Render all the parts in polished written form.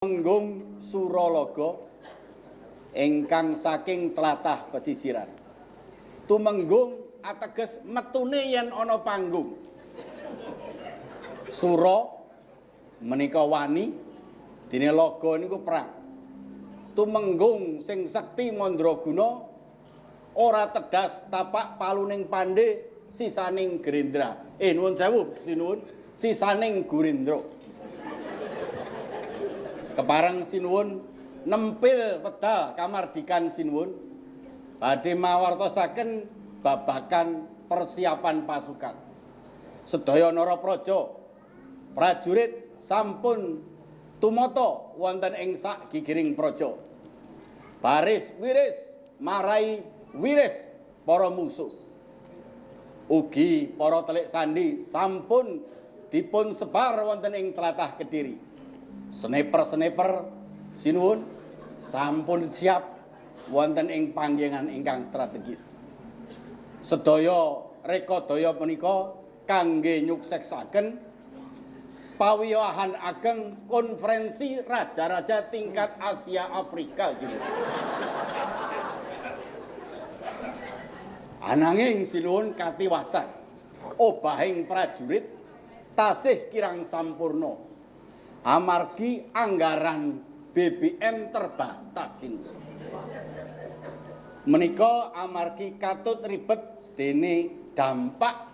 Temenggung Suralaga ingkang saking tlatah pesisiran. Tumenggung ateges metune yen ana panggung. Sura menika wani, dene laga niku perang. Tumenggung sing sekti mandraguna ora tedas tapak paluning pandhe sisaning Gerindra. Nuwun sewu, sinuwun, sisaning Gurindra. Kepareng sinuwun nempil pedal kamardikan sinuwun badhe mawartosaken babagan persiapan pasukan. Sedaya narapraja prajurit sampun tumata wonten ing sak gigiring praja. Baris wiris marai wiris para musuh. Ugi para telik sandi sampun dipun sebar wonten ing tlatah Kediri. Sniper-sniper sinuwun sampun siap wonten ing panggengan ingkang strategis. Sedaya rekadaya punika kangge nyuksèsaken pawiyahan ageng konferensi raja-raja tingkat Asia Afrika sinuwun. Ananging sinuwun katiwasan obahing prajurit tasih kirang sampurna. Amargi anggaran BBM terbatas ini. Menika amargi katut ribet dene dampak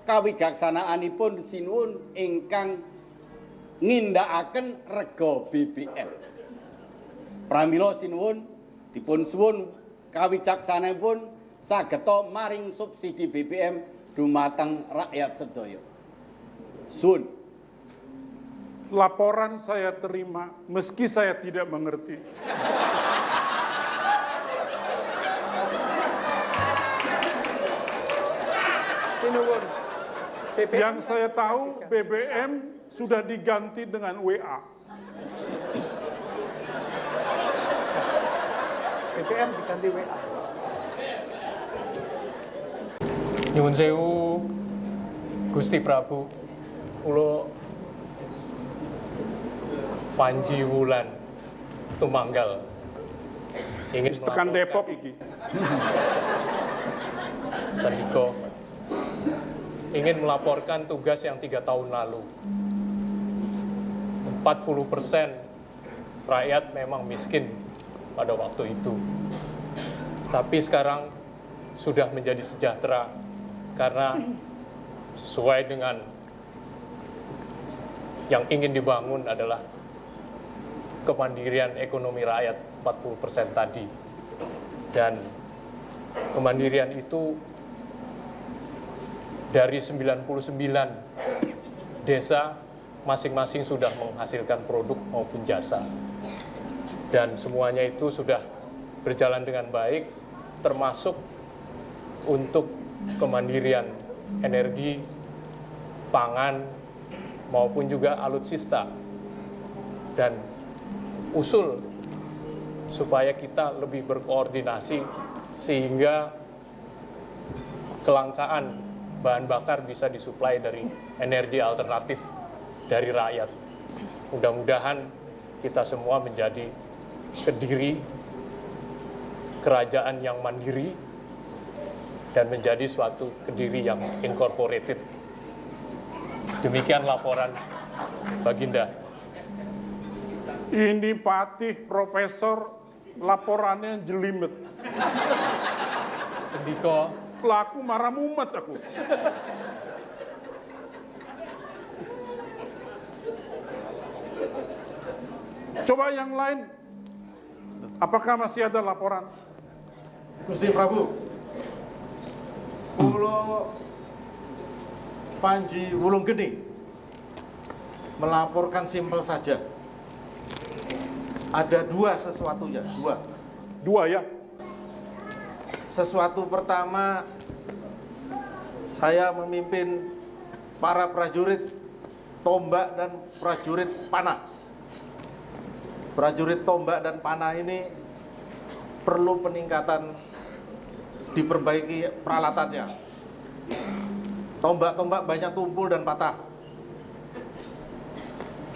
kawijaksanaanipun sinuwun ingkang ngindakaken rega BBM. Pramila sinuwun dipun suwun kawijaksananipun sageta maring subsidi BBM dumateng rakyat sedaya. Sun. Laporan saya terima meski saya tidak mengerti. Yang saya tahu BBM sudah diganti dengan WA. BBM diganti WA. Nyuwun sewu Gusti Prabu, kula Panji Wulan Tumanggal ingin tekan Depok iki. Sandiko ingin melaporkan tugas yang 3 tahun lalu. 40% rakyat memang miskin pada waktu itu. Tapi sekarang sudah menjadi sejahtera karena sesuai dengan yang ingin dibangun adalah kemandirian ekonomi rakyat 40% tadi. Dan kemandirian itu dari 99 desa masing-masing sudah menghasilkan produk maupun jasa. Dan semuanya itu sudah berjalan dengan baik, termasuk untuk kemandirian energi, pangan, maupun juga alutsista. Dan usul supaya kita lebih berkoordinasi sehingga kelangkaan bahan bakar bisa disuplai dari energi alternatif dari rakyat. Mudah-mudahan kita semua menjadi Kediri, kerajaan yang mandiri, dan menjadi suatu Kediri yang incorporated. Demikian laporan Baginda. Ini Patih Profesor laporannya jelimet. Sendiko. Laku marah mumet aku. Coba yang lain. Apakah masih ada laporan? Gusti Prabu, kula Panji Wulunggening melaporkan simpel saja. Ada dua sesuatunya, Dua ya? Sesuatu pertama, saya memimpin para prajurit tombak dan prajurit panah. Prajurit tombak dan panah ini perlu peningkatan, diperbaiki peralatannya. Tombak-tombak banyak tumpul dan patah.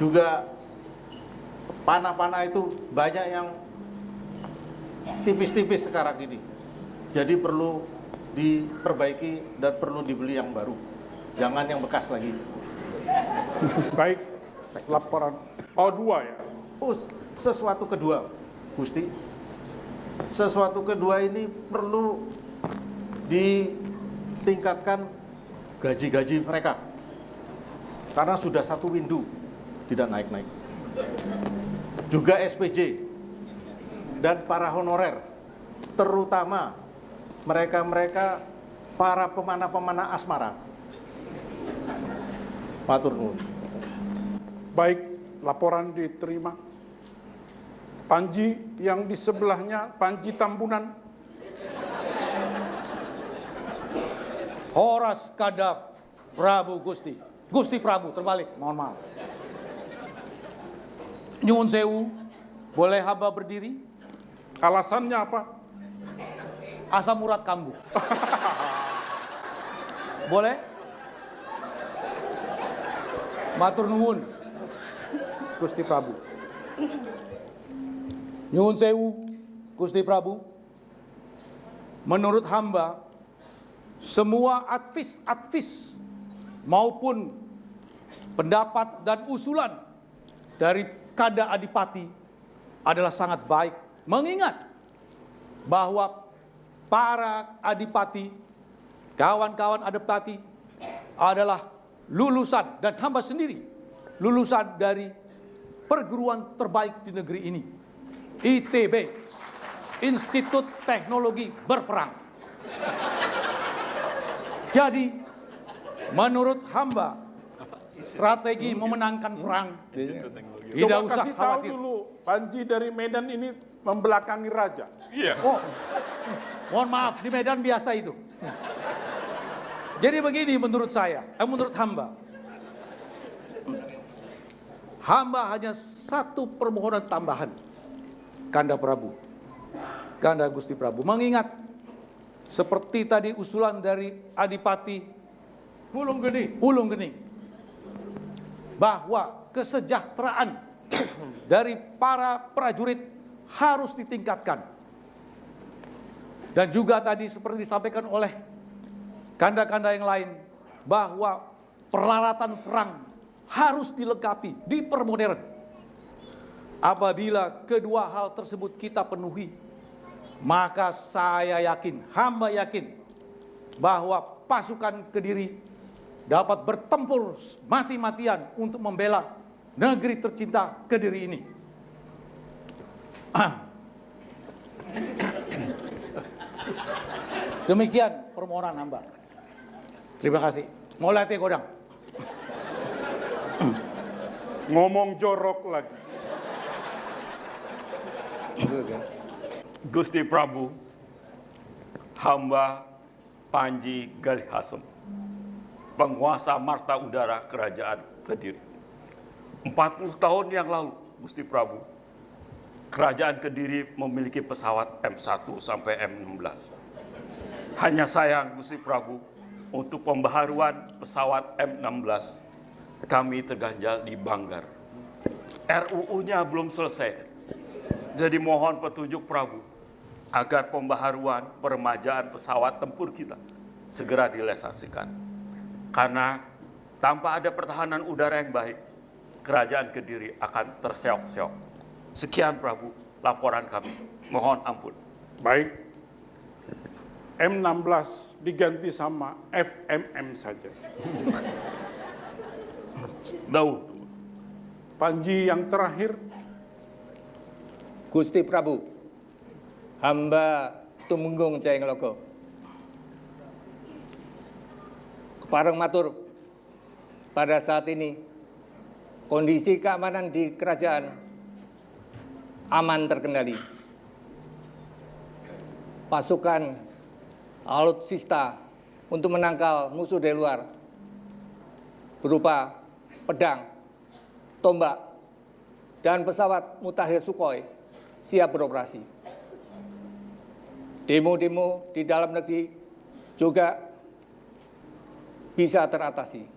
Juga Panah-panah itu banyak yang tipis-tipis sekarang ini. Jadi perlu diperbaiki dan perlu dibeli yang baru. Jangan yang bekas lagi. Baik, laporan. Oh, 2 ya. Oh, sesuatu kedua, Gusti. Sesuatu kedua ini perlu ditingkatkan gaji-gaji mereka. Karena sudah satu windu tidak naik-naik. Juga SPJ dan para honorer, terutama mereka-mereka para pemanah-pemanah asmara. Matur nuwun. Baik, laporan diterima. Panji yang di sebelahnya, Panji Tambunan. Horas kadap Prabu Gusti. Gusti Prabu terbalik, mohon maaf. Nyuwun sewu, boleh hamba berdiri? Alasannya apa? Asam urat kambuh. Boleh? Matur nuwun, Gusti Prabu. Nyuwun sewu, Gusti Prabu. Menurut hamba, semua advis maupun pendapat dan usulan dari Kanda Adipati adalah sangat baik. Mengingat bahwa para adipati, kawan-kawan adipati adalah lulusan, dan hamba sendiri lulusan dari perguruan terbaik di negeri ini, ITB, Institut Teknologi Berperang. Jadi menurut hamba, strategi memenangkan perang tidak Coba usah kasih tahu khawatir. dulu, Panji dari Medan ini membelakangi raja. Oh, mohon maaf, di Medan biasa itu. Jadi begini menurut saya, menurut hamba. Hamba hanya satu permohonan tambahan, Kanda Prabu, Kanda Gusti Prabu. Mengingat seperti tadi usulan dari Adipati Ulung Gening, bahwa kesejahteraan dari para prajurit harus ditingkatkan. Dan juga tadi seperti disampaikan oleh kanda-kanda yang lain, bahwa peralatan perang harus dilengkapi, dipermodern. Apabila kedua hal tersebut kita penuhi, maka saya yakin, hamba yakin, bahwa pasukan Kediri dapat bertempur mati-matian untuk membela negeri tercinta Kediri ini. Demikian permohonan hamba. Terima kasih. Mau latih godang. Ngomong jorok lagi. Gusti Prabu, hamba Panji Galih Hasem, penguasa marta udara Kerajaan Kediri. 40 tahun yang lalu, Gusti Prabu, Kerajaan Kediri memiliki pesawat M1 sampai M16. Hanya sayang, Gusti Prabu, untuk pembaharuan pesawat M16, kami terganjal di Banggar. RUU-nya belum selesai. Jadi mohon petunjuk Prabu, agar pembaharuan peremajaan pesawat tempur kita segera direalisasikan. Karena tanpa ada pertahanan udara yang baik, Kerajaan Kediri akan terseok-seok. Sekian Prabu, laporan kami. Mohon ampun. Baik, M16 diganti sama FMM saja. Dauh. Panji yang terakhir, Gusti Prabu, hamba Tumenggung Jayeng Logo. Kepareng matur, pada saat ini kondisi keamanan di kerajaan aman terkendali. Pasukan alutsista untuk menangkal musuh dari luar berupa pedang, tombak, dan pesawat Mutakhir Sukhoi siap beroperasi. Demo-demo di dalam negeri juga bisa teratasi.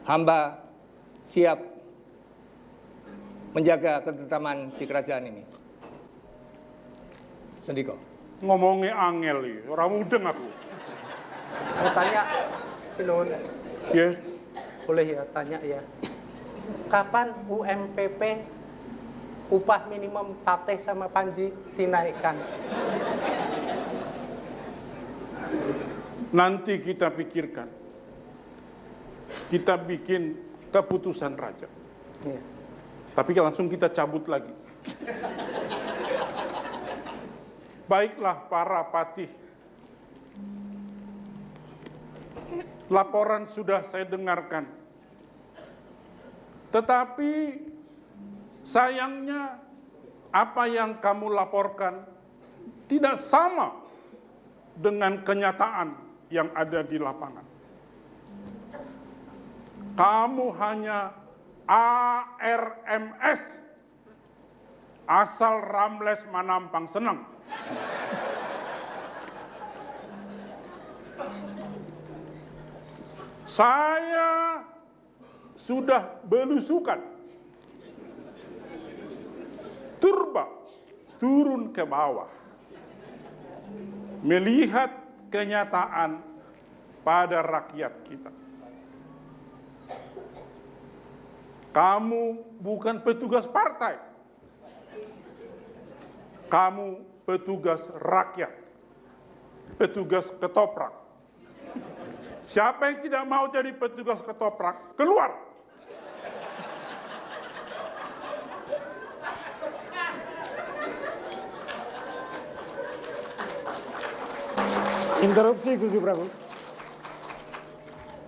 Hamba siap menjaga ketentraman di kerajaan ini. Sendiko. Ngomongnya angel ya, orang mudeng aku. Mau tanya, Sinun, Yes. boleh ya tanya ya. Kapan UMPP upah minimum Patih sama Panji dinaikkan? Nanti kita pikirkan. Kita bikin keputusan raja. Iya. Tapi langsung kita cabut lagi. Baiklah para patih. Laporan sudah saya dengarkan. Tetapi sayangnya apa yang kamu laporkan tidak sama dengan kenyataan yang ada di lapangan. Kamu hanya ARMS, asal Ramles Manampang Senang. Saya sudah belusukan, turun ke bawah, melihat kenyataan pada rakyat kita. Kamu bukan petugas partai. Kamu petugas rakyat. Petugas ketoprak. Siapa yang tidak mau jadi petugas ketoprak, keluar. Interupsi Gusti Prabu.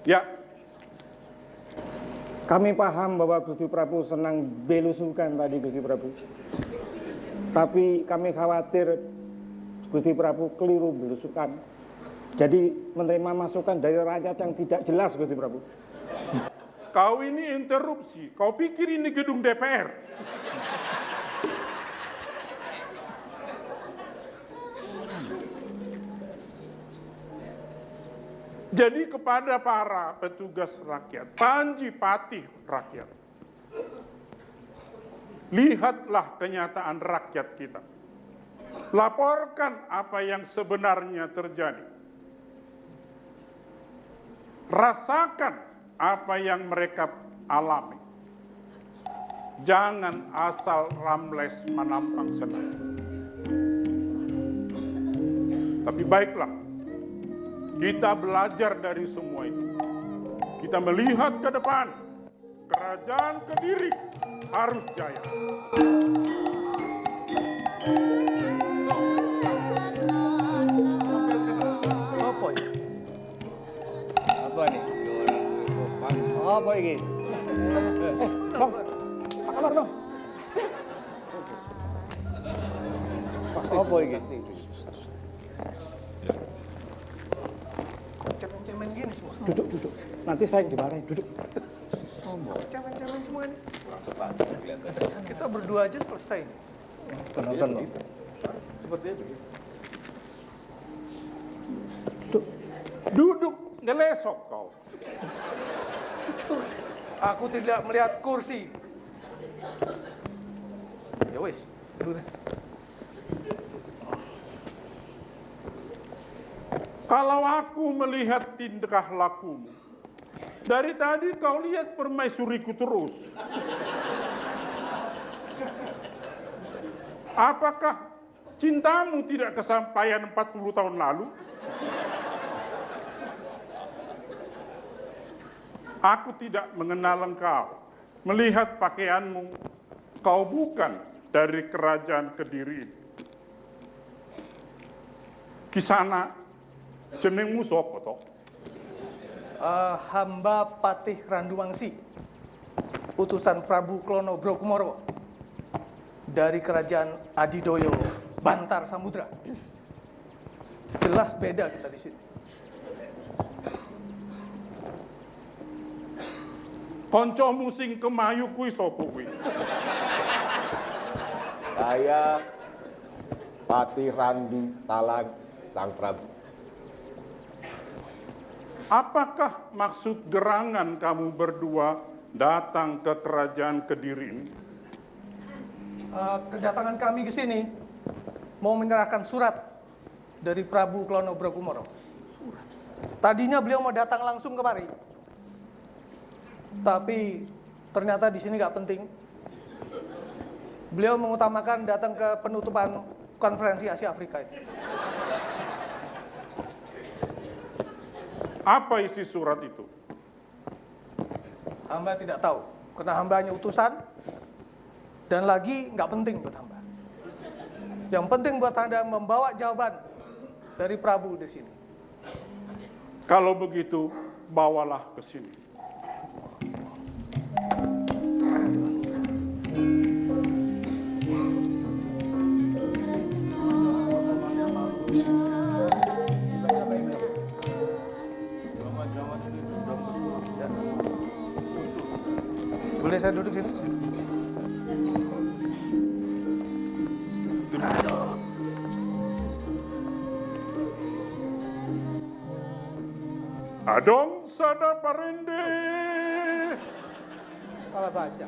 Ya, Kami paham bahwa Gusti Prabu senang belusukan tadi Gusti Prabu. Tapi kami khawatir Gusti Prabu keliru belusukan. Jadi menerima masukan dari rakyat yang tidak jelas Gusti Prabu. kau ini interupsi. Kau pikir ini gedung DPR? Jadi kepada para petugas rakyat, Panji Patih rakyat, lihatlah kenyataan rakyat kita. Laporkan apa yang sebenarnya terjadi. Rasakan apa yang mereka alami. Jangan asal Ramles Manampang Senang. Tapi baiklah, kita belajar dari semua itu. Kita melihat ke depan. Kerajaan Kediri harus jaya. Apa ini? Apa nih? Apa ini? Bang, apa kabar Bang? Apa ini? Cemen-cemen gini semua. Duduk. Nanti saya dimarahin, duduk. Cemen-cemen semua ini. Kita berdua aja selesai. Tenang. Seperti itu. Duduk, ngelesok kau. Aku tidak melihat kursi. Ya wis, dulu deh. Kalau aku melihat tingkah lakumu, dari tadi kau lihat permaisuriku terus. Apakah cintamu tidak kesampaian 40 tahun lalu? Aku tidak mengenal engkau. Melihat pakaianmu, kau bukan dari kerajaan Kediri. Kisana, jenengmu sapa toh? Hamba Patih Randuwangsi, utusan Prabu Klono Brokumoro dari kerajaan Adidoyo Bantar Samudra. Jelas beda kita di sini. Koncomu sing kemayu kuwi sapa kuwi? Saya Patih Randu Talang Sang Prabu. Apakah maksud gerangan kamu berdua datang ke kerajaan Kediri ini? Kedatangan kami ke sini mau menyerahkan surat dari Prabu Klono Brokumoro. Tadinya beliau mau datang langsung kemari, tapi ternyata di sini nggak penting. Beliau mengutamakan datang ke penutupan konferensi Asia Afrika itu. Apa isi surat itu? Hamba tidak tahu, karena hamba hanya utusan, dan lagi nggak penting buat hamba. Yang penting buat Anda membawa jawaban dari Prabu di sini. Kalau begitu, bawalah ke sini. Boleh saya duduk sini? Adong sada parende. Salah baca.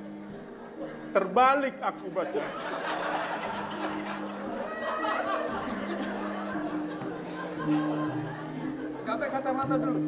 Terbalik aku baca. Pakai kacamata dulu.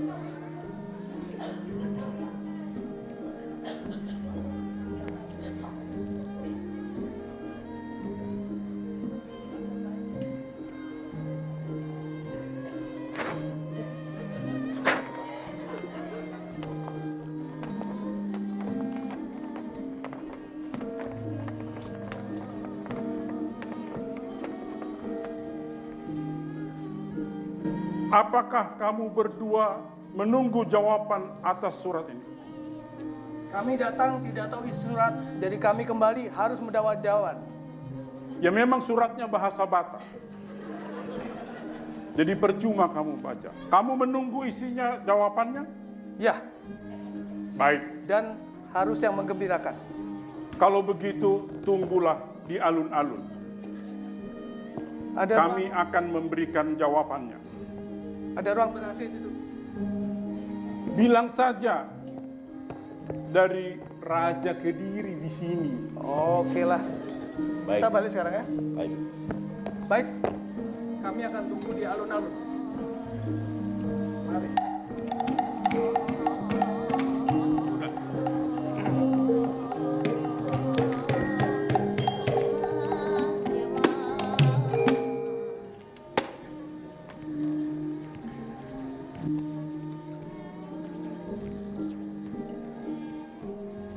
Apakah kamu berdua menunggu jawaban atas surat ini? Kami datang tidak tahu isi surat, jadi kami kembali harus mendapat jawaban. Ya memang suratnya bahasa Batak. Jadi percuma kamu baca. Kamu menunggu isinya jawabannya? Ya, Baik. dan harus yang menggembirakan. Kalau begitu tunggulah di alun-alun. Ada Kami akan memberikan jawabannya. ada ruang beraksi situ. Bilang saja dari Raja Kediri di sini. Oke lah. Baik. Kita balik sekarang ya. Baik. Baik. Kami akan tunggu di alun-alun. Mari.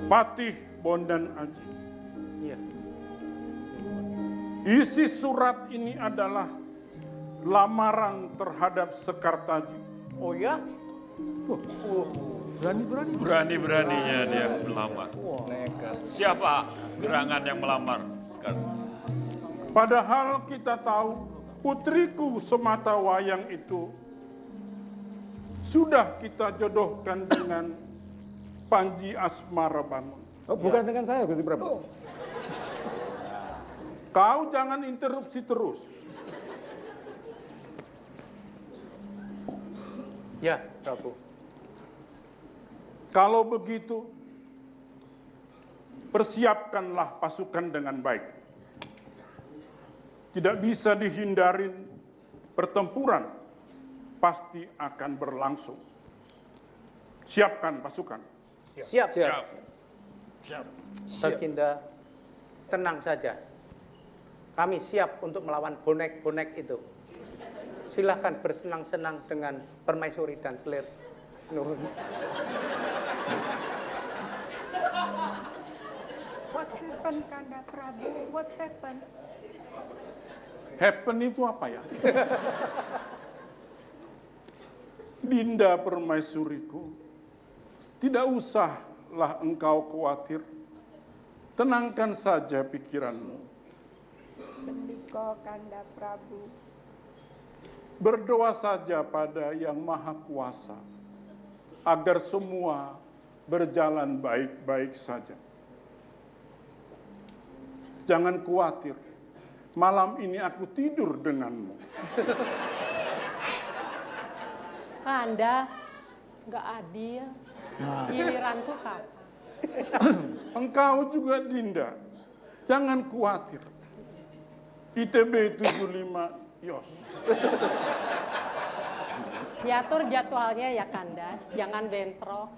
Patih Bondan Aji. Iya. Isi surat ini adalah lamaran terhadap Sekartaji. Oh ya? Berani-berani. Berani-beraninya dia melamar. Siapa gerangan yang melamar? Padahal kita tahu putriku semata wayang itu sudah kita jodohkan dengan Panji Asmara Bangun. Oh, bukan dengan saya, Gusti Prabu. Kau jangan interupsi terus. Ya, Prabu. Kalau begitu, persiapkanlah pasukan dengan baik. Tidak bisa dihindarin, pertempuran pasti akan berlangsung. Siapkan pasukan. Siap. Baginda, tenang saja. Kami siap untuk melawan bonek-bonek itu. Silahkan bersenang-senang dengan permaisuri dan selir. Nuhun. What happened, Kanda Prabu? What happened? Happen itu apa ya? Dinda permaisuriku, tidak usahlah engkau khawatir. Tenangkan saja pikiranmu. Sendika, Kanda Prabu. Berdoa saja pada Yang Maha Kuasa agar semua berjalan baik-baik saja. Jangan khawatir, malam ini aku tidur denganmu. Kanda, nggak adil. Giliranku kapan? Engkau juga Dinda, Jangan khawatir. ITB 75 Yos. Diatur jadwalnya ya Kanda, jangan bentrok.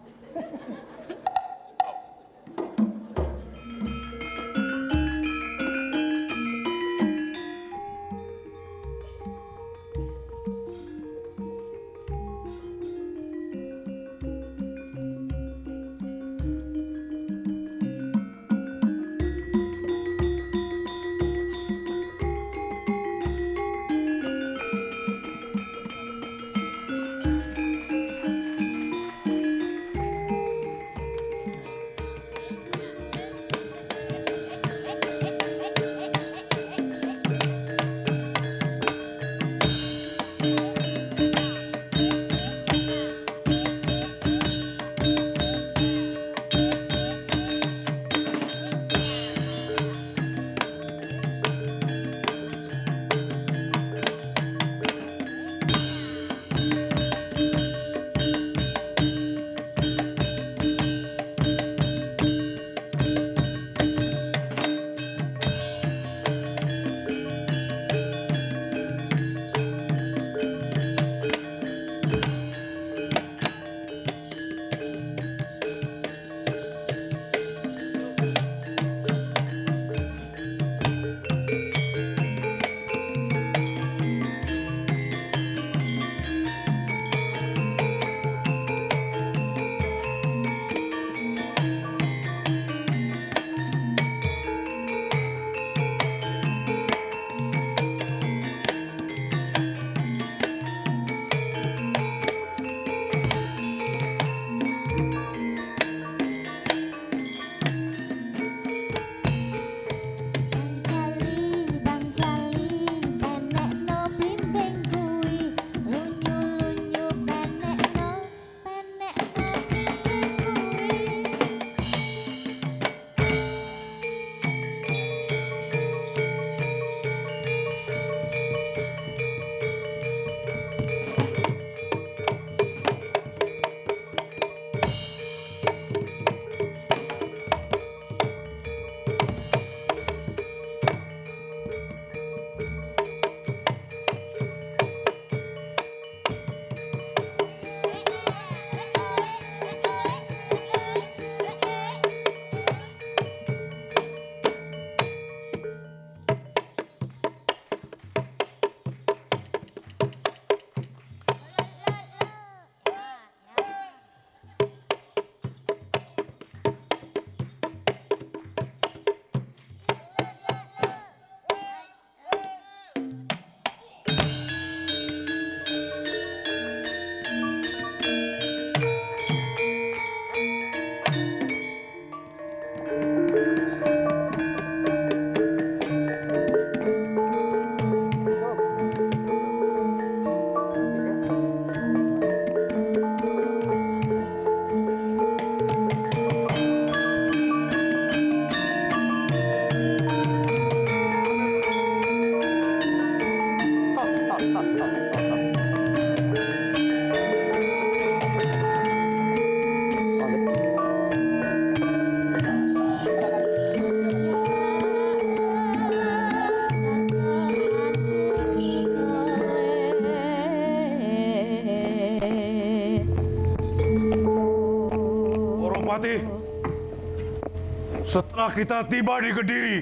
Setelah kita tiba di Kediri,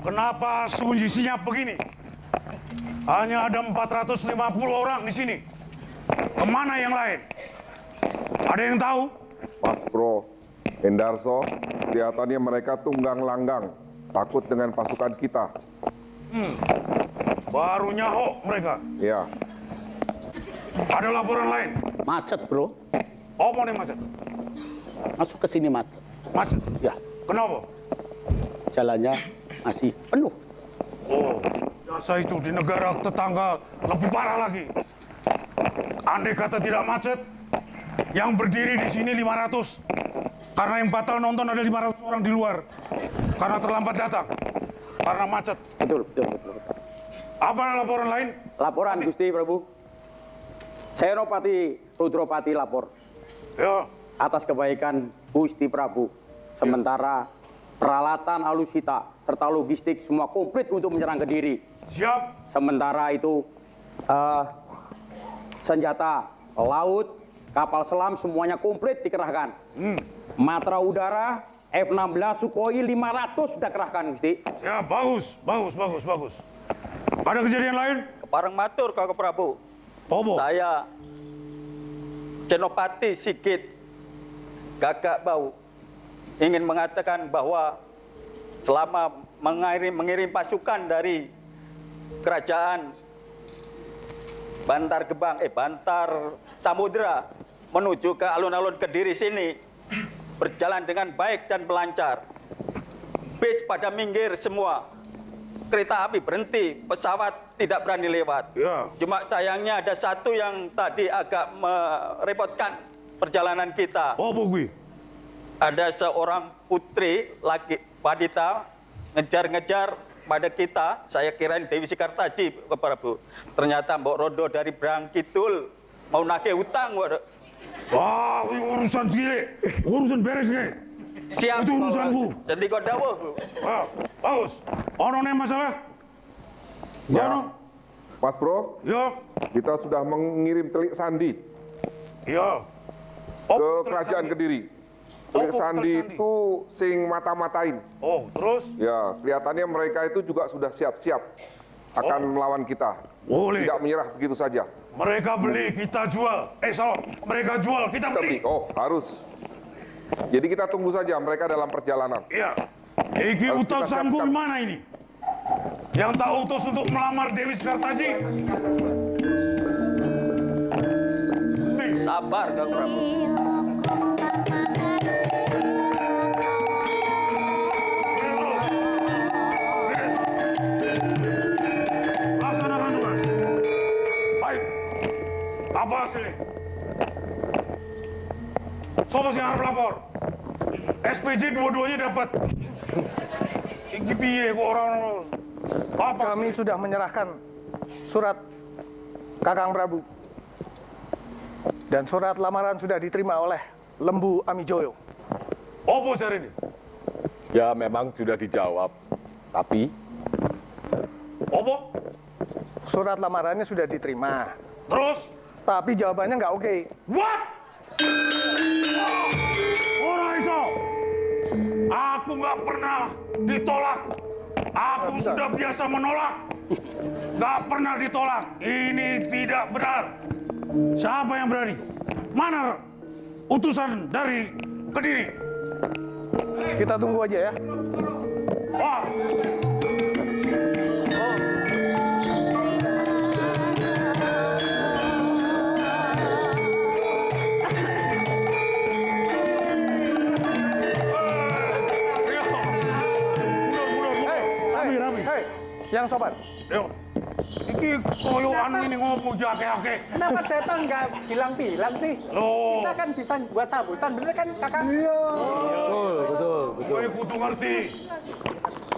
kenapa sunyi senyap begini? Hanya ada 450 orang di sini. Kemana yang lain? Ada yang tahu? Mas Bro, Endarso, kelihatannya mereka tunggang langgang, takut dengan pasukan kita. Baru nyaho mereka. Ya. Ada laporan lain? Macet, Bro. Oh, mau nih macet? Masuk ke sini macet. Macet? Ya. Kenapa? Jalannya masih penuh. Oh, biasa itu di negara tetangga lebih parah lagi. Andai kata tidak macet, yang berdiri di sini 500. Karena yang batal nonton ada 500 orang di luar. Karena terlambat datang. Karena macet. Betul. Apa laporan lain? Laporan, Gusti Prabu. Senopati Rudropati lapor. Ya. Atas kebaikan Gusti Prabu. Sementara peralatan alusista, serta logistik semua komplit untuk menyerang Kediri. Siap. Sementara itu senjata laut, kapal selam semuanya komplit dikerahkan. Matra udara F-16 Sukhoi 500 sudah kerahkan, Gusti. Ya, bagus. Ada kejadian lain? Kepareng matur, Kakak Prabu. Opo? Saya Senopati Sigit Gagak Bau ingin mengatakan bahwa selama mengirim pasukan dari kerajaan Bantar Samudra menuju ke alun-alun Kediri sini berjalan dengan baik dan melancar. Bis pada minggir semua. Kereta api berhenti, pesawat tidak berani lewat. Ya. Cuma sayangnya ada satu yang tadi agak merepotkan perjalanan kita. Oh, Bugui. Ada seorang putri laki wanita ngejar-ngejar pada kita. Saya kirain Dewi Sekartaji, Prabu. Ternyata Mbok Rondo dari Brangkidul mau nagih utang. Wah, urusan gile, urusan beres nih. Siap. Itu urusanku. Jadi kau dawuh. Wah, bagus. Ono nih masalah? Ya, Mas Bro. Ya. Kita sudah mengirim telik sandi. Ya. Ke kerajaan Kediri. Telik sandi itu sing mata-matain. Oh, terus? Ya, kelihatannya mereka itu juga sudah siap-siap akan melawan kita. Boleh. Tidak menyerah begitu saja. Mereka beli, kita jual. Salah. Mereka jual, kita beli. Oh, harus. Jadi kita tunggu saja mereka dalam perjalanan. Iya. Iki utusanku mana ini? Yang tak utus untuk melamar Dewi Sekartaji? Sabar, Kak Prabu. Laksanakan tugas. Baik. Apa hasilnya? Sopo sing arep lapor? SPJ dua-duanya dapat. Iki piye kok orang apa? Kami sudah menyerahkan surat Kakang Prabu. Dan surat lamaran sudah diterima oleh Lembu Amijoyo. Apa cari ini? Ya memang sudah dijawab, tapi apa? Surat lamarannya sudah diterima. Terus? Tapi jawabannya nggak oke. What? Ora iso. Aku nggak pernah ditolak. Aku sudah biasa menolak. Nggak pernah ditolak. Ini tidak benar. Siapa yang berani? Mana utusan dari Kediri? Kita tunggu aja ya. Wah. Yang sopan. Yo. Iki koyoan ini ngopo jake-ake. Kenapa datang nggak bilang-bilang sih? Loh. Kita kan bisa buat sambutan, bener kan Kakak? Iya. Betul. Kowe kudu ngerti.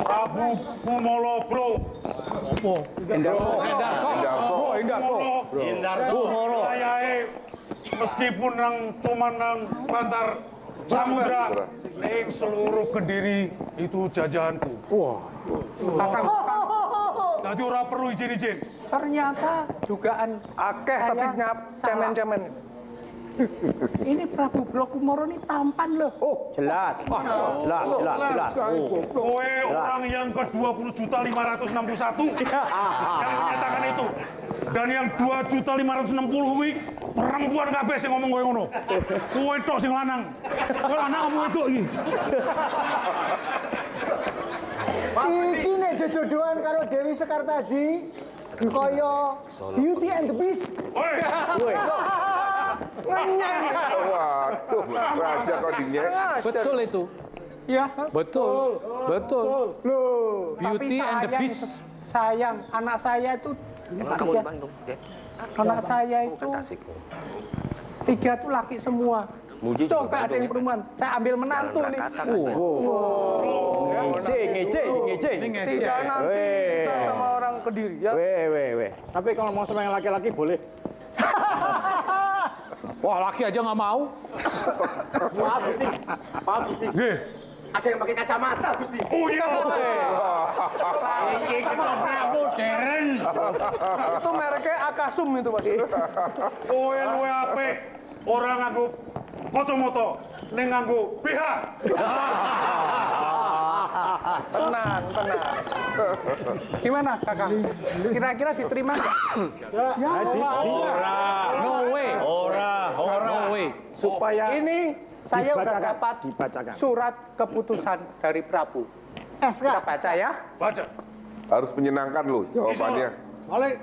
Prabu Kumolo, Bro. Apa? Indarso. Ayahe meskipun nang cuman nang Bantar Samudra, ning seluruh Kediri itu jajahanku. Wah. Jadi ora perlu izin-izin. Ternyata dugaan akeh tapi nyap cemen-cemen. Ini Prabu Blokumoro ini tampan loh. Oh, jelas. Jelas. Kowe orang yang ke-20.561 yang menyatakan itu. Dan yang 2.560 kuwi perempuan kabeh sing ngomong kowe ngono. Kowe tok sing lanang. Kowe lanang ngomong itu iki. Iki nek jodohan karo Dewi Sekartaji kaya Beauty and the Beast. Waduh, raja kok dinyek. Betul itu. Ya. Betul. Loh, Beauty tapi and the sayang Beast. itu, sayang anak saya itu anak saya itu 3 tuh laki semua. Coba ada yang perempuan, saya ambil menantu nih. Ngece. Tidak nanti bicara sama orang Kediri ya. Tapi kalau mau sama yang laki-laki boleh. Wah, laki aja nggak mau. Nggih. Ada yang pakai kacamata, Gusti. Oh iya. Iki ketoprak modern. Itu mereknya Akasum itu, Mas. Kowe luwe apik. Ora nganggo kacamata, ning nganggo BH. Tenang. Gimana, Kakak? Kira-kira diterima nggak? No way. No way. Supaya Ini saya udah dapat dibacakan. surat keputusan dari Prabu. Kita baca ya. Baca. Harus menyenangkan lo jawabannya. Oleh.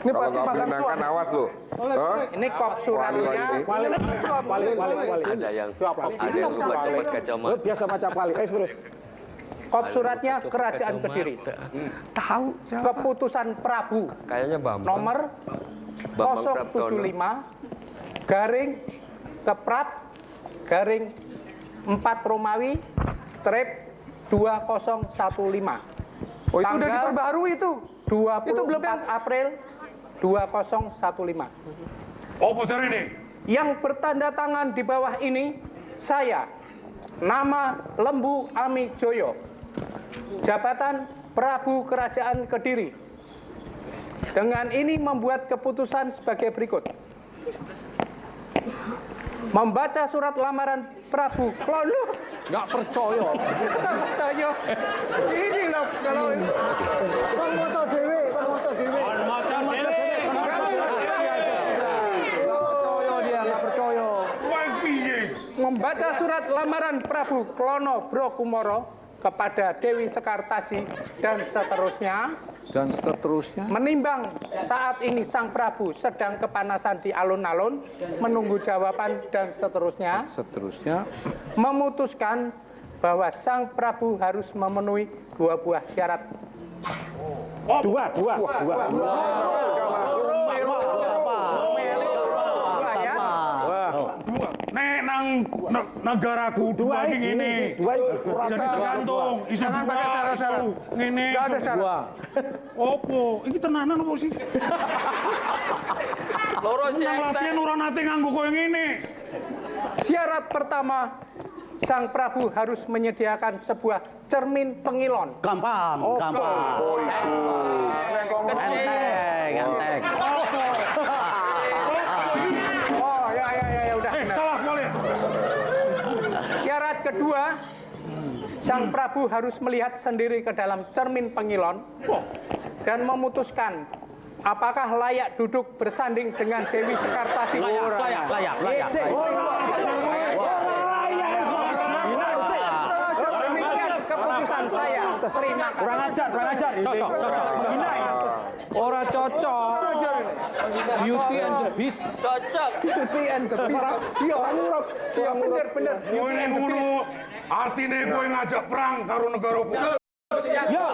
Ini Kalau pasti nggak makan menyenangkan suara. awas lo. Hah? Ini kop suratnya. Ada yang lupa cepat kacamata. Lo biasa baca pali. Terus. Kop suratnya Kerajaan Kediri. Tahu. Keputusan Prabu Kayaknya Bambang. nomor Bambang 075 garing Keprap garing 4 Romawi strip 2015. Oh, itu udah diperbarui itu. 24 April 2015. Oh, besar ini. Yang bertanda tangan di bawah ini saya, nama Lembu Ami Joyo, jabatan Prabu Kerajaan Kediri. Dengan ini membuat keputusan sebagai berikut. Membaca surat lamaran Prabu Klono. Nggak percaya. Nggak percaya. Ini loh kalau Bang moco dewe. membaca surat lamaran Prabu Klono Brokumoro kepada Dewi Sekartaji dan seterusnya. Menimbang saat ini Sang Prabu sedang kepanasan di alun-alun, menunggu jawaban dan seterusnya. Memutuskan bahwa Sang Prabu harus memenuhi 2 buah syarat. Dua. Nek nang negaraku dua ini. Jadi tergantung isu Jangan pakai syarat-syarat. Ngene. Nggak ada syarat. Opo? Iki tenanan opo sih? Loro sih. Nang latihan ora nate nganggo koyo ngene. Syarat pertama, Sang Prabu harus menyediakan sebuah cermin pengilon. Gampang. Oh, Enteng. Oh, ya udah. Salah boleh. Syarat kedua, Sang Prabu harus melihat sendiri ke dalam cermin pengilon dan memutuskan apakah layak duduk bersanding dengan Dewi Sekartaji. Layak. Demikian keputusan saya. Terima kasih. Kurang ajar. Cocok. Ora cocok. Beauty and the Beast. Cocok. Beauty and the Beast. Iya, bener. Kowe nek ngono artine kowe ngajak perang karo negaraku. Ya.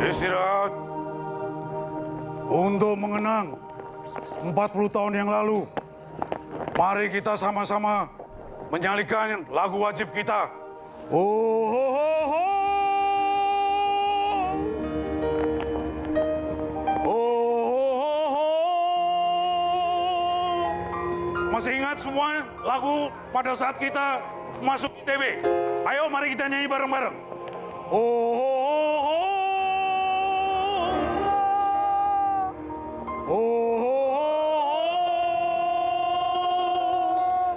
Istirahat. Untuk mengenang 40 tahun yang lalu, mari kita sama-sama menyanyikan lagu wajib kita. Oh, ho, ho, ho. Masih ingat semua lagu pada saat kita masuk ITB? Ayo mari kita nyanyi bareng-bareng. Oh, oh, oh, oh. Oh, oh, oh, oh.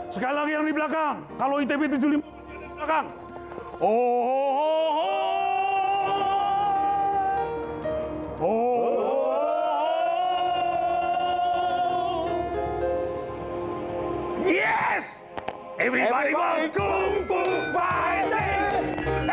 Sekali lagi yang di belakang. Kalau ITB 75 masih ada di belakang. Oh, oh, oh, oh. Oh. Yes! Everybody was kung fu fighting!